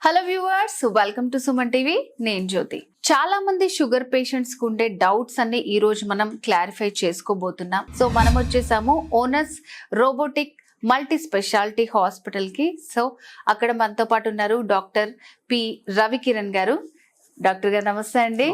Hello viewers, welcome to Suman TV. నేను జ్యోతి. చాలా మంది షుగర్ పేషెంట్స్ కు ఉండే డౌట్స్ అన్ని ఈ రోజు మనం క్లారిఫై చేసుకోబోతున్నాం. సో మనం వచ్చేసాము owners robotic multi speciality hospital కి. సో అక్కడ మనతో పాటు ఉన్నారు డాక్టర్ పి రవికిరణ్ గారు. డాక్టర్ గారు నమస్తే అండి.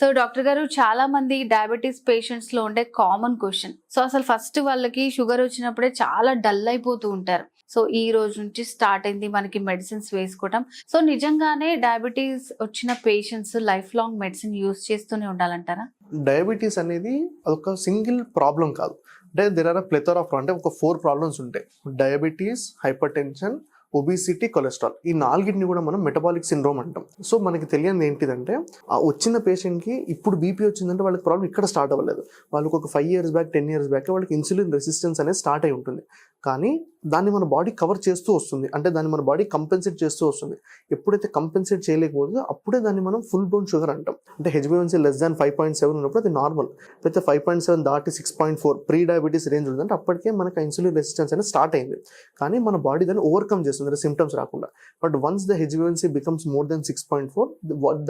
సో డాక్టర్ గారు, చాలా మంది డయాబెటీస్ పేషెంట్స్ లో ఉండే కామన్ క్వశ్చన్, సో అసలు ఫస్ట్ వాళ్ళకి షుగర్ వచ్చినప్పుడే చాలా డల్ అయిపోతూ ఉంటారు. సో ఈ రోజు నుంచి స్టార్ట్ అయింది మనకి మెడిసిన్స్ వేసుకోవటం. సో నిజంగానే డయాబెటీస్ వచ్చిన patients life long medicine use చేస్తూనే ఉండాలంటారా? డయాబెటీస్ అనేది ఒక సింగిల్ ప్రాబ్లం కాదు. అంటే దెర్ ఆర్ ప్లెథర్ ఆఫ్, అంటే ఒక 4 ప్రాబ్లమ్స్ ఉంటాయి. Diabetes, hyper tension, obesity, cholesterol. ఈ 4ని కూడా మనం మెటబాలిక్ సిండ్రోమ్ అంటాం. సో మనకి తెలియదు ఏంటిదంటే, ఆ వచ్చిన పేషెంట్కి ఇప్పుడు బీపీ వచ్చిందంటే వాళ్ళకి ప్రాబ్లం ఇక్కడ స్టార్ట్ అవ్వలేదు. వాళ్ళకి ఒక 5 years బ్యాక్, 10 years బ్యాక్ వాళ్ళకి ఇన్సులిన్ రెసిస్టెన్స్ అనేది స్టార్ట్ అయి ఉంటుంది. కానీ దాన్ని మన బాడీ కవర్ చేస్తూ వస్తుంది, అంటే దాన్ని మన బాడీ కంపెన్సేట్ చేస్తూ వస్తుంది. ఎప్పుడైతే కంపెన్సేట్ చేయలేకపోతుందో అప్పుడే దాన్ని మనం ఫుల్ బ్లోన్ షుగర్ అంటాం. అంటే హెచ్బిఎవన్సీ లెస్ దాన్ 5.7 ఉన్నప్పుడు అది నార్మల్. అయితే 5.7 దాటి 6.4 ప్రీ డయాబెటీస్ రేంజ్ ఉందంటే అప్పటికే మనకి ఇన్సులిన్ రెసిస్టెన్స్ అనేది స్టార్ట్ అయింది. కానీ మన బాడీ దాన్ని ఓవర్కమ్ చేస్తుంది సిమ్టమ్స్ రాకుండా. బట్ వన్స్ ద హెచ్బిఎవన్సీ becomes more than 6.4,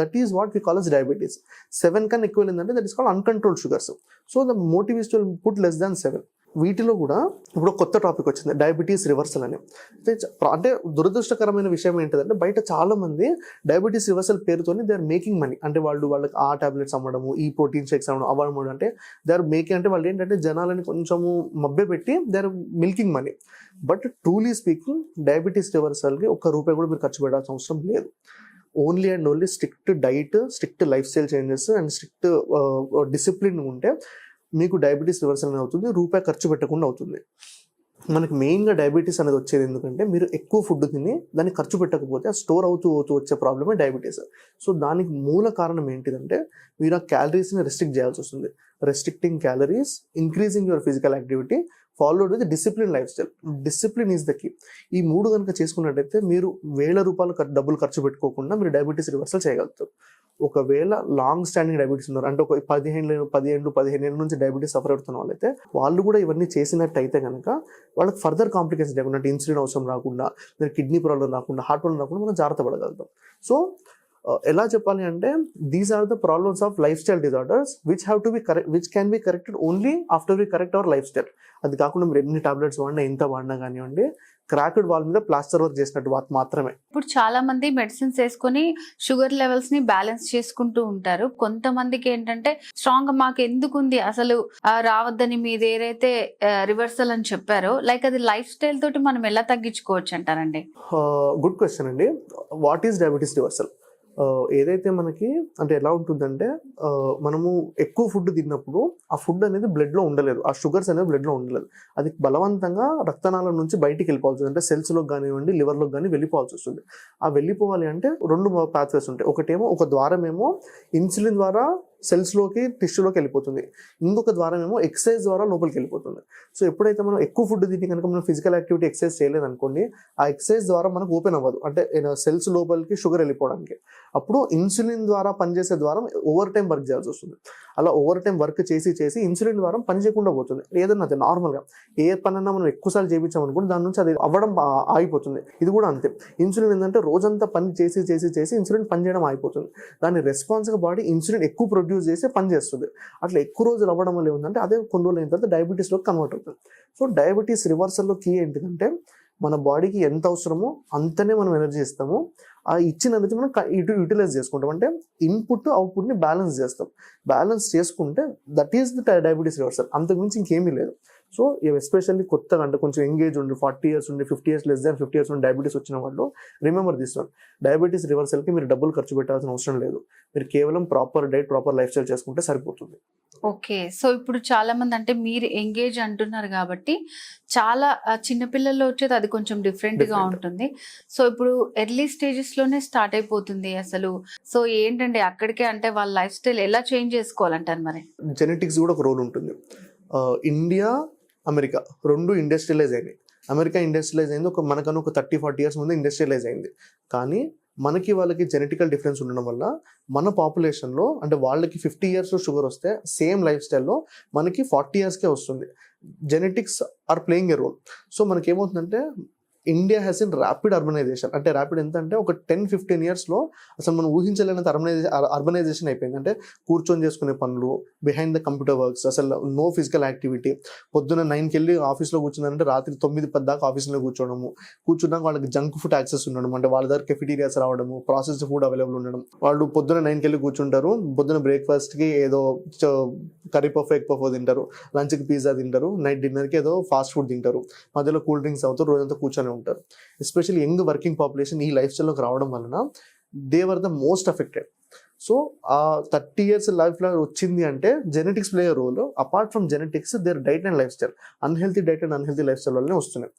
that is what we call as diabetes. 7 కన్నా ఎక్కువ వెళ్ళిందంటే that is called uncontrolled sugars. So the motive is to put less than 7. వీటిలో కూడా ఇప్పుడు కొత్త టాపిక్ వచ్చింది, డయాబెటీస్ రివర్సల్ అని. అంటే దురదృష్టకరమైన విషయం ఏంటంటే, బయట చాలా మంది డయాబెటీస్ రివర్సల్ పేరుతోని దే ఆర్ మేకింగ్ మనీ. అంటే వాళ్ళకి ఆ టాబ్లెట్స్ అమ్మడము, ఈ ప్రోటీన్ షేక్స్ అమ్మడం, అవ్వడం, అంటే దే ఆర్ మేకింగ్. అంటే వాళ్ళు ఏంటంటే జనాలని కొంచెము మభ్య పెట్టి they are milking money. But truly speaking, diabetes రివర్సల్కి ₹1 కూడా మీరు ఖర్చు పెట్టాల్సిన అవసరం లేదు. Only and only strict diet, strict lifestyle changes and strict discipline ఉంటే మీకు డయాబెటీస్ రివర్సల్ అనేది అవుతుంది. ₹1 ఖర్చు పెట్టకుండా అవుతుంది. మనకి మెయిన్గా డయాబెటీస్ అనేది వచ్చేది ఎందుకంటే, మీరు ఎక్కువ ఫుడ్ తిని దాన్ని ఖర్చు పెట్టకపోతే స్టోర్ అవుతూ వచ్చే ప్రాబ్లమే డయాబెటీస్. సో దానికి మూల కారణం ఏంటిదంటే, మీరు ఆ క్యాలరీస్ని రెస్ట్రిక్ట్ చేయాల్సి వస్తుంది. Restricting calories, increasing your physical activity, followed with discipline life style. Discipline is the key. ఈ 3 కనుక చేసుకున్నట్టయితే మీరు ₹1000 డబ్బులు ఖర్చు పెట్టుకోకుండా మీరు డయాబెటీస్ రివర్సల్ చేయగలుగుతారు. ఒకవేళ లాంగ్ స్టాండింగ్ డయాబెటీస్ ఉన్నారు, అంటే ఒక 15 ఏళ్ళ నుంచి డయాబెటీస్ సఫర్ అవుతున్న వాళ్ళైతే వాళ్ళు కూడా ఇవన్నీ చేసినట్టయితే కనుక వాళ్ళకి ఫర్దర్ కాంప్లికేషన్స్ లేకుండా, అంటే ఇన్సులిన్ అవసరం రాకుండా, కిడ్నీ ప్రాబ్లం రాకుండా, హార్ట్ ప్రాబ్లం రాకుండా మనం జాగ్రత్త పడగలుగుతాం. సో ఎలా చెప్పాలి అంటే, these are the problems of life style disorders which can be corrected only after we correct our life style. అది కాకుండా మీరు ఎన్ని టాబ్లెట్స్ వాడినా, ఎంత వాడినా కానివ్వండి, క్రాక్డ్ వాల్ మీద ప్లాస్టర్ వర్క్ చేసినట్టు మాత్రమే. ఇప్పుడు చాలా మంది మెడిసిన్స్ వేసుకొని షుగర్ లెవెల్స్ ని బ్యాలెన్స్ చేసుకుంటూ ఉంటారు. కొంతమందికి ఏంటంటే స్ట్రాంగ్ మాకు ఎందుకు ఉంది అసలు రావద్దని మీరు ఏదైతే రివర్సల్ అని చెప్పారో, లైక్ అది లైఫ్ స్టైల్ తోటి మనం ఎలా తగ్గించుకోవచ్చు అంటారండి? గుడ్ క్వశ్చన్ అండి. What is diabetes reversal? ఏదైతే మనకి, అంటే ఎలా ఉంటుందంటే, మనము ఎక్కువ ఫుడ్ తిన్నప్పుడు ఆ ఫుడ్ అనేది బ్లడ్లో ఉండలేదు, ఆ షుగర్స్ అనేది బ్లడ్లో ఉండలేదు. అది బలవంతంగా రక్తనాళం నుంచి బయటికి వెళ్ళిపోవాల్సి, అంటే సెల్స్లోకి కానివ్వండి, లివర్లోకి కానీ వెళ్ళిపోవాల్సి వస్తుంది. ఆ వెళ్ళిపోవాలి అంటే 2 పాత్వేస్ ఉంటాయి. ఒకటేమో ఒక ద్వారం ఏమో ఇన్సులిన్ ద్వారా సెల్స్లోకి, టిష్యూలోకి వెళ్ళిపోతుంది. ఇంకొక ద్వారం ఏమో ఎక్సర్సైజ్ ద్వారా లోపలికి వెళ్ళిపోతుంది. సో ఎప్పుడైతే మనం ఎక్కువ ఫుడ్ తిని కనుక మనం ఫిజికల్ యాక్టివిటీ ఎక్సర్సైజ్ చేయలేదనుకోండి, ఆ ఎక్సర్సైజ్ ద్వారా మనకు ఓపెన్ అవ్వదు, అంటే సెల్స్ లోపలికి షుగర్ వెళ్ళిపోవడానికి. అప్పుడు ఇన్సులిన్ ద్వారా పనిచేసే ద్వారం ఓవర్ టైం వర్క్ చేయాల్సి వస్తుంది. అలా ఓవర్ టైం వర్క్ చేసి ఇన్సులిన్ ద్వారం పని చేయకుండా పోతుంది. ఏదన్నా అది నార్మల్గా ఏ పనన్నా మనం ఎక్కువసార్లు చేయించామనుకోండి, దాని నుంచి అది అవ్వడం ఆగిపోతుంది. ఇది కూడా అంతే. ఇన్సులిన్ ఏంటంటే రోజంతా పని చేసి ఇన్సులిన్ పని చేయడం ఆగిపోతుంది. దాని రెస్పాన్స్గా బాడీ ఇన్సులిన్ ఎక్కువ ప్రొడ్యూస్ చేసి పని చేస్తుంది. అట్లా ఎక్కువ రోజులు అవ్వడం వల్ల ఏముందంటే, అదే కొన్ని రోజులు అయిన తర్వాత డయాబెటీస్లోకి కన్వర్ట్ అవుతుంది. సో డయాబెటీస్ రివర్సల్లో కీ ఏంటిదంటే, మన బాడీకి ఎంత అవసరమో అంతనే మనం ఎనర్జీ ఇస్తాము. ఆ ఇచ్చిన ఎనర్జీ మనం యూటిలైజ్ చేసుకుంటాం. అంటే ఇన్పుట్ అవుట్పుట్ని బ్యాలెన్స్ చేస్తాం. బ్యాలెన్స్ చేసుకుంటే that is the diabetes reversal. అంతకుమించి ఇంకేమీ లేదు. సో ఎస్పెషల్లీ కొత్తగా, అంటే కొంచెం ఎంగేజ్ ఉండి 40 years ఉండి 50 years లెస్ దాన్ 50 years ఉండి డయాబెటీస్ వచ్చిన వాళ్ళు రిమెంబర్ దిస్ వన్. డయాబెటీస్ రివర్సల్కి మీరు డబ్బులు ఖర్చు పెట్టాల్సిన అవసరం లేదు. మీరు కేవలం proper diet, proper life style చేసుకుంటే సరిపోతుంది. ఓకే. సో ఇప్పుడు చాలా మంది, అంటే మీరు ఎంగేజ్ అంటున్నారు కాబట్టి, చాలా చిన్నపిల్లల్లో వచ్చేది అది కొంచెం డిఫరెంట్ గా ఉంటుంది. సో ఇప్పుడు ఎర్లీ స్టేజెస్ లోనే స్టార్ట్ అయిపోతుంది అసలు. సో ఏంటంటే అక్కడికే, అంటే వాళ్ళ లైఫ్ స్టైల్ ఎలా చేంజ్ చేసుకోవాలంటారు మరి? జెనెటిక్స్ కూడా ఒక రోల్ ఉంటుంది. ఇండియా, అమెరికా 2 ఇండస్ట్రియలైజ్ అయినాయి. అమెరికా ఇండస్ట్రియలైజ్ అయింది మనకన్నా ఒక 30-40 years ముందు ఇండస్ట్రియలైజ్ అయింది. కానీ మనకి వాళ్ళకి జెనెటికల్ డిఫరెన్స్ ఉండడం వల్ల మన పాపులేషన్లో, అంటే వాళ్ళకి 50 years షుగర్ వస్తే సేమ్ లైఫ్ స్టైల్లో మనకి 40 yearsకే వస్తుంది. Genetics are playing a role. So మనకి ఏమవుతుందంటే, India has in rapid urbanisation. అంటే ర్యాపిడ్ ఎంత అంటే ఒక 10-15 ఇయర్స్లో అసలు మనం ఊహించలేనంత అర్బనైజేషన్ అయిపోయింది. అంటే కూర్చొని చేసుకునే పనులు, బిహైండ్ ద కంప్యూటర్ వర్క్స్, అసలు నో ఫిజికల్ యాక్టివిటీ. పొద్దున్న 9కి వెళ్ళి ఆఫీస్లో కూర్చున్నారంటే రాత్రి 9-10 దాకా ఆఫీస్లో కూర్చున్నాక వాళ్ళకి జంక్ ఫుడ్ యాక్సెస్ ఉండడం, అంటే వాళ్ళ దగ్గర కెఫిటీరియాస్ రావడము, ప్రాసెస్డ్ ఫుడ్ అవైలబుల్ ఉండడం. వాళ్ళు పొద్దున్న 9కి వెళ్ళి కూర్చుంటారు, పొద్దున్న బ్రేక్ఫాస్ట్కి ఏదో కర్రీ పఫ్, ఎగ్ పఫ్ తింటారు, లంచ్కి పిజ్జా తింటారు, నైట్ డిన్నర్కి ఏదో ఫాస్ట్ ఫుడ్ తింటారు, మధ్యలో కూల్ డ్రింక్స్ అవుతారు, రోజంతా కూర్చొని ఉంటారు. ఎస్పెషల్లీ యంగ్ వర్కింగ్ పాపులేషన్ ఈ లైఫ్ స్టైల్లోకి రావడం వలన they were the most affected. So ఆ 30 years లైఫ్లో వచ్చింది అంటే genetics play role. Apart from genetics their diet and life style, unhealthy diet and unhealthy life style వల్లనే వస్తున్నాయి.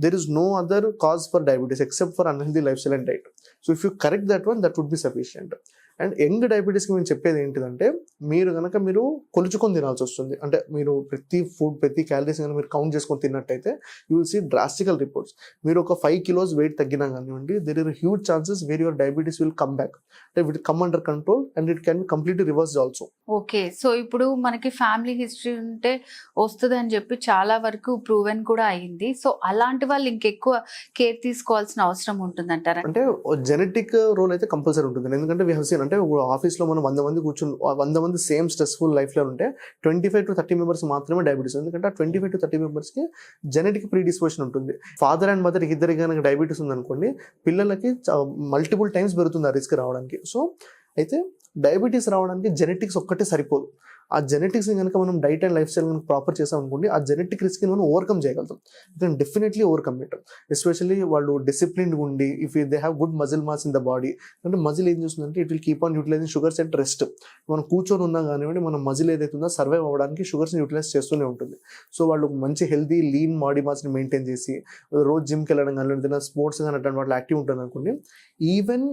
There is no other cause for diabetes except for unhealthy lifestyle and diet. So if you correct that one, that would be sufficient. And young డయాబెటీస్కి మేము చెప్పేది ఏంటిదంటే, మీరు కొలుచుకొని తినాల్సి వస్తుంది. అంటే మీరు ప్రతి క్యాలరీస్ కనుక మీరు కౌంట్ చేసుకొని తిన్నట్టయితే you will see drastical reports. మీరు ఒక 5 kilos వెయిట్ తగ్గినా కానివ్వండి, there are huge chances where your diabetes will come back. అంటే it come under control and it can be completely reversed also. Okay, so ఇప్పుడు మనకి family history ఉంటే వస్తుంది అని చెప్పి చాలా వరకు ప్రూవెన్ కూడా అయింది. సో అలాంటి వాళ్ళు ఇంకెక్కువ కేర్ తీసుకోవాల్సిన అవసరం ఉంటుందంటారా? అంటే జెనెటిక్ రోల్ అయితే కంపల్సరీ ఉంటుంది. ఎందుకంటే వీ హావ్ సీన్, అంటే ఆఫీస్లో మనం 100 మంది సేమ్ స్ట్రెస్ఫుల్ లైఫ్లో ఉంటే 25-30 మెంబర్స్ మాత్రమే డయాబెటీస్. ఎందుకంటే ఆ 25-30 మెంబర్స్కి జెనెటిక్ ప్రీడిస్పోజిషన్ ఉంటుంది. ఫాదర్ అండ్ మదర్ ఇద్దరికి కనుక డయాబెటీస్ ఉందనుకోండి, పిల్లలకి మల్టిపుల్ టైమ్స్ పెరుగుతుంది ఆ రిస్క్ రావడానికి. సో అయితే డయాబెటీస్ రావడానికి జెనెటిక్స్ ఒక్కటే సరిపోదు. ఆ జెనెటిక్స్ని కనుక మనం డైట్ అండ్ లైఫ్ స్టైల్ కనుక ప్రాపర్ చేసాం అనుకోండి, ఆ జెనెటిక్ రిస్క్ని మనం ఓవర్కమ్ చేయగలుగుతాం. You definitely overcome it. Especially వాళ్ళు డిసిప్లిన్డ్ ఉండి, if they have good muscle mass in the body. అంటే మజిల్ ఏం చేస్తుందంటే it will keep on utilising sugars and rest. మనం కూర్చొని ఉన్నా కానివ్వండి, మన మజిల్ ఏదైతే ఉందో సర్వైవ్ అవ్వడానికి షుగర్స్ని యూటిలైజ్ చేస్తూనే ఉంటుంది. సో వాళ్ళు మంచి హెల్తీ లీన్ బాడీ మాస్ని మెయింటైన్ చేసి రోజు జిమ్కి వెళ్ళడం కానీ, ఏదైనా స్పోర్ట్స్ కానీ అట్లాంటి వాటిలో యాక్టివ్ ఉంటుంది అనుకోండి, even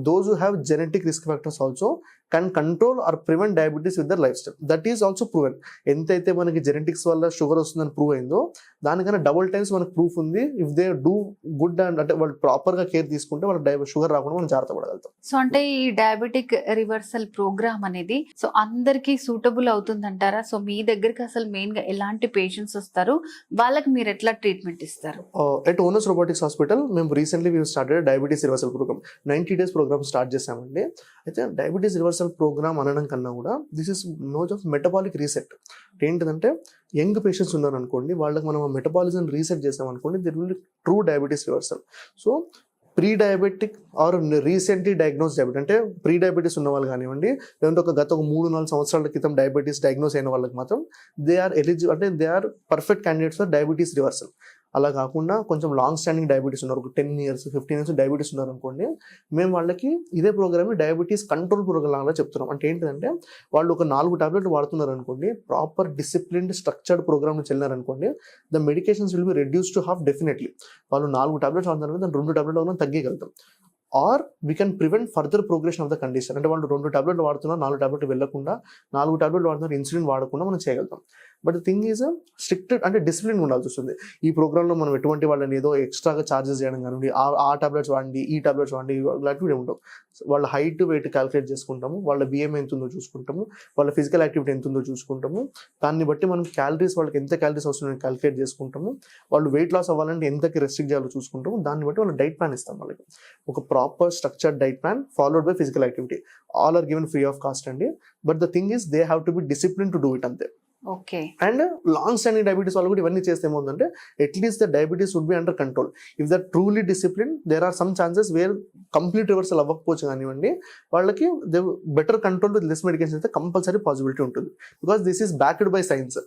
those who have genetic risk factors also can control or prevent diabetes with their lifestyle. That is also proven. ఎంతైతే మనకి జెనెటిక్స్ వల్ల షుగర్ వస్తుందని ప్రూవ్ అయిందో, దానికన్నా డబుల్ టైమ్స్ మనకు ప్రూఫ్ ఉంది. If they do good and అంటే వాళ్ళు ప్రాపర్గా కేర్ తీసుకుంటే వాళ్ళకి షుగర్ రాకుండా మనం జాగ్రత్త పడగలుగుతాం. సో అంటే ఈ డయాబెటిక్ రివర్సల్ ప్రోగ్రామ్ అనేది సో అందరికీ సూటబుల్ అవుతుందంటారా? సో మీ దగ్గరికి అసలు మెయిన్గా ఎలాంటి పేషెంట్స్ వస్తారు, వాళ్ళకి మీరు ఎట్లా ట్రీట్మెంట్ ఇస్తారు? ఎట్ ఓనస్ రోబోటిక్స్ హాస్పిటల్ మేము recently we started diabetes reversal programme. 90 days programme start చేసామండి. అయితే డయాబెటీస్ రివర్సల్ ప్రోగ్రామ్ అనడం కన్నా కూడా this is knows of metabolic reset. ఏంటిదంటే యంగ్ పేషెంట్స్ ఉన్నారనుకోండి, వాళ్ళకి మనం మెటబాలిజం రీసెట్ చేసామనుకోండి, there will true diabetes reversal. So pre diabetic or recently diagnose diabetic, అంటే ప్రీ డయాబెటీస్ ఉన్న వాళ్ళు కానివ్వండి, లేదంటే గత 3-4 సంవత్సరాల క్రితం డయాబెటీస్ డయాగ్నోస్ అయిన వాళ్ళకి మాత్రం దే ఆర్ ఎలిజిబుల్, అంటే they are perfect candidates for diabetes reversal. అలా కాకుండా కొంచెం లాంగ్ స్టాండింగ్ డయాబెటీస్ ఉన్నారు, ఒక 10 years 15 years డయాబెటీస్ ఉన్నారు అనుకోండి, మేము వాళ్ళకి ఇదే ప్రోగ్రామ్ డయాబెటీస్ కంట్రోల్ ప్రోగ్రామ్ లాగా చెప్తున్నాం. అంటే ఏంటంటే వాళ్ళు ఒక 4 టాబ్లెట్లు వాడుతున్నారు అనుకోండి, ప్రాపర్ డిసిప్లిన్డ్ స్ట్రక్చర్డ్ ప్రోగ్రామ్ నుంచి వెళ్ళినారనుకోండి, the medications will be reduce to half. Definitely వాళ్ళు 4 టాబ్లెట్స్ వాడుతున్నారు, దాన్ని 2 టాబ్లెట్లు మనం తగ్గగలుగుతాం. Or we can prevent further progression of the condition. అంటే వాళ్ళు 2 టాబ్లెట్లు వాడుతున్నారు, 4 టాబ్లెట్లు వెళ్ళకుండా, 4 టాబ్లెట్లు వాడుతున్నారు, ఇన్సులిన్ వాడకుండా మనం చేయగలుగుతాం. But the thing is strict, అంటే డిసిప్లిన్ ఉండాల్సి వస్తుంది. ఈ ప్రోగ్రామ్లో మనం ఎటువంటి వాళ్ళని ఏదో ఎక్స్ట్రాగా ఛార్జెస్ చేయడం కానీ, ఆ టాబ్లెట్స్ వాడండి, ఈ టాబ్లెట్స్ వాడండి, ఇలాంటివి ఉండవు. వాళ్ళ హైట్ వెయిట్ క్యాలిక్యులేట్ చేసుకుంటాము, వాళ్ళ బిఎంఐ ఎంత ఉందో చూసుకుంటాము, వాళ్ళ ఫిజికల్ యాక్టివిటీ ఎంత ఉందో చూసుకుంటాము. దాన్ని బట్టి మనం క్యాలరీస్, వాళ్ళకి ఎంత క్యాలరీస్ వస్తుందో క్యాలిక్యులేట్ చేసుకుంటాము. వాళ్ళు వెయిట్ లాస్ అవ్వాలంటే ఎంతకి రెస్ట్రిక్ట్ చేయాలో చూసుకుంటాము. దాన్ని బట్టి వాళ్ళ డైట్ ప్లాన్ ఇస్తాం వాళ్ళకి. ఒక proper structured diet plan followed by physical activity. All are given free of cost అండి. But the thing is they have to be discipline to do it, అంతే. Okay. And long standing diabetes వాళ్ళు కూడా ఇవన్నీ చేస్తే ఏమవుతుందంటే at least the diabetes would be under control. If the truly discipline, there are some chances where complete reversal అవ్వకపోవచ్చు కానివ్వండి, వాళ్ళకి they better control with less medication అయితే కంపల్సరీ పాసిబిలిటీ ఉంటుంది. Because this is backed by science,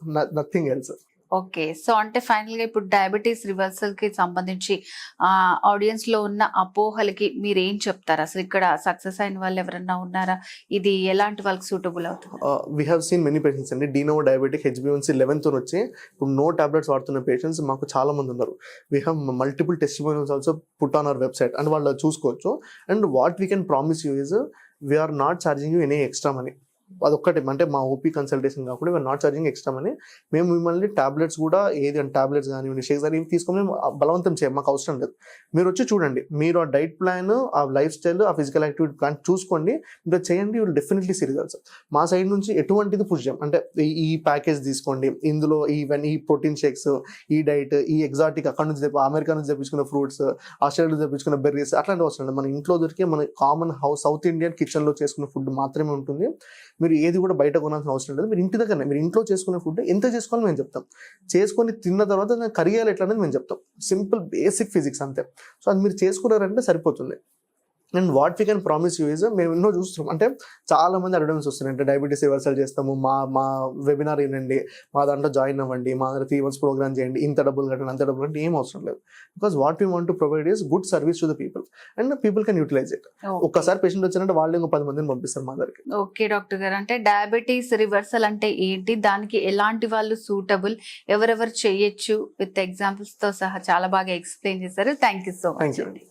nothing else. Okay, so అంటే final గా ఇప్పుడు diabetes reversal కి సంబంధించి ఆడియన్స్ లో ఉన్న అపోహలకి మీరు ఏం చెప్తారు? అసలు ఇక్కడ సక్సెస్ అయిన వాళ్ళు ఎవరన్నా ఉన్నారా? ఇది ఎలాంటి వాళ్ళకి సూటబుల్ అవుతుంది? We have seen many patients అండి. డీనోవో డయాబెటిక్ HbA1c 11 వచ్చి ఇప్పుడు నో టాబ్లెట్స్ వాడుతున్న పేషెంట్స్ మాకు చాలా మంది ఉన్నారు. We have multiple testimonials also put on our website, and వాళ్ళు చూసుకోవచ్చు. And what we can promise you is, we are not charging you any extra money. అదొక్కటి అంటే మా ఓపీ కన్సల్టేషన్ కాకుండా we are not charging extra money. మేము మిమ్మల్ని tablets కూడా ఏది అంటే టాబ్లెట్స్ కానివ్వండి షేక్స్ కానీ తీసుకొని బలవంతం చేయం, మాకు అవసరం లేదు. మీరు వచ్చి చూడండి, మీరు ఆ డైట్ ప్లాన్, ఆ లైఫ్ స్టైల్, ఆ ఫిజికల్ యాక్టివిటీ ప్లాన్ చూసుకోండి, మీరు చేయండి, విల్ డెఫినెట్లీ సీ రిజల్ట్స్. మా సైడ్ నుంచి ఎటువంటిది పుష్ చేయం. అంటే ఈ ప్యాకేజ్ తీసుకోండి, ఇందులో ఈ ప్రోటీన్ షేక్స్, ఈ డైట్, ఈ ఎగ్జాటిక్ అక్కడ నుంచి అమెరికా నుంచి తెప్పించుకున్న ఫ్రూట్స్, ఆస్ట్రేలియా నుంచి తెప్పించుకున్న బెర్రీస్ అట్లాంటి అవసరం లేదు. మన ఇంట్లో దొరికే మన కామన్ సౌత్ ఇండియన్ కిచెన్లో చేసుకున్న ఫుడ్ మాత్రమే ఉంటుంది. మీరు ఏది కూడా బయట కొనాల్సిన అవసరం లేదు. మీరు ఇంటి దగ్గరనే మీరు ఇంట్లో చేసుకునే ఫుడ్ ఎంత చేసుకోవాలో మేము చెప్తాం. చేసుకొని తిన్న తర్వాత దాన్ని కరిగేయాలి ఎట్లా అనేది మేము చెప్తాం. సింపుల్ బేసిక్ ఫిజిక్స్ అంతే. సో అది మీరు చేసుకున్నారంటే సరిపోతుంది. And what we can promise you is, మేము ఎన్నో చూస్తున్నాం. అంటే చాలా మంది అడ్వర్టైజ్మెంట్స్ వస్తున్నాయి, అంటే డయాబెటీస్ రివర్సల్ చేస్తాము, మా వెబినార్ వినండి, మా దాంట్లో జాయిన్ అవ్వండి, మా దగ్గర 3 months ప్రోగ్రామ్ చేయండి, ఇంత డబ్బులు కట్టండి, అంత డబ్బులు అంటే ఏం అవసరం లేదు. Because what we want to provide is good service to the people and people can utilise it. ఒక్కసారి పేషెంట్ వచ్చినంటే వాళ్ళు ఇంకో 10 మందిని పంపిస్తారు మా దగ్గరికి. ఓకే డాక్టర్ గారు, అంటే డయాబెటీస్ రివర్సల్ అంటే ఏంటి, దానికి ఎలాంటి వాళ్ళు సూటబుల్, ఎవరెవరు చేయొచ్చు విత్ ఎగ్జాంపుల్స్ తో సహా చాలా బాగా ఎక్స్ప్లెయిన్ చేశారు. థ్యాంక్ యూ సో మచ్ అండి.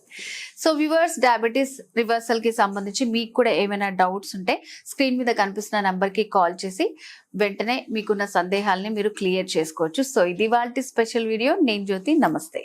సో వ్యూవర్స్, డయాబెటీస్ రివర్సల్ కి సంబంధించి మీకు కూడా ఏమైనా డౌట్స్ ఉంటే స్క్రీన్ మీద కనిపిస్తున్న నంబర్ కి కాల్ చేసి వెంటనే మీకున్న సందేహాలని మీరు క్లియర్ చేసుకోవచ్చు. సో ఇది వాళ్ళ స్పెషల్ వీడియో. నేను జ్యోతి, నమస్తే.